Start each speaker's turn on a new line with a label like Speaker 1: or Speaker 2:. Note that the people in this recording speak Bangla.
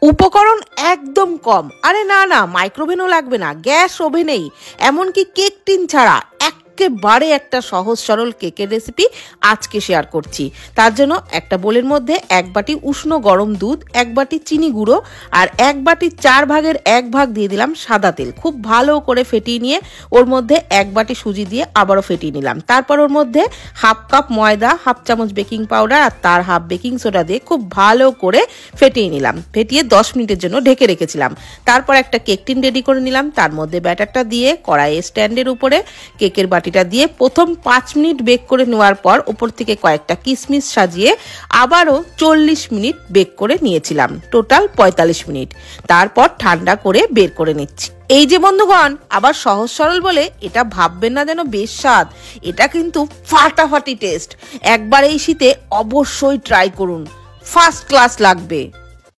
Speaker 1: উপকরণ একদম কম। আরে না না, মাইক্রোওভেনও লাগবে না, গ্যাস ওভেনেই, এমনকি কেক টিন ছাড়া একেবারে একটা সহজ সরল কেকের রেসিপি আজকে শেয়ার করছি। তার জন্য একটা বোলের মধ্যে 1 বাটি উষ্ণ গরম দুধ, 1 বাটি চিনি গুঁড়ো আর 1 বাটির 4 ভাগের 1 ভাগ দিয়ে দিলাম সাদা তেল। খুব ভালো করে ফেটিয়ে নিয়ে ওর মধ্যে 1 বাটি সুজি দিয়ে আবারও ফেটিয়ে নিলাম। তারপর ওর মধ্যে হাফ কাপ ময়দা, হাফ চামচ বেকিং পাউডার আর তার হাফ বেকিং সোডা দিয়ে খুব ভালো করে ফেটিয়ে নিলাম। ফেটিয়ে 10 মিনিটের জন্য ঢেকে রেখেছিলাম। তারপর একটা কেক টিন রেডি করে নিলাম। তার মধ্যে ব্যাটারটা দিয়ে কড়াইয়ে স্ট্যান্ডের উপরে কেকের বাটিটা দিয়ে প্রথম 5 মিনিট বেক করে নেওয়ার পর উপর থেকে কয়েকটা কিশমিশ সাজিয়ে আবারও 40 মিনিট বেক করে নিয়েছিলাম, টোটাল 45 মিনিট। তারপর ঠান্ডা করে বের করে নিচ্ছি। এই যে বন্ধুগণ, আবার সহজ সরল বলে এটা ভাববেন না যেন বেশ স্বাদ, এটা কিন্তু ফাটাফাটি টেস্ট। একবার এই শীতে অবশ্যই ট্রাই করুন, ফার্স্ট ক্লাস লাগবে।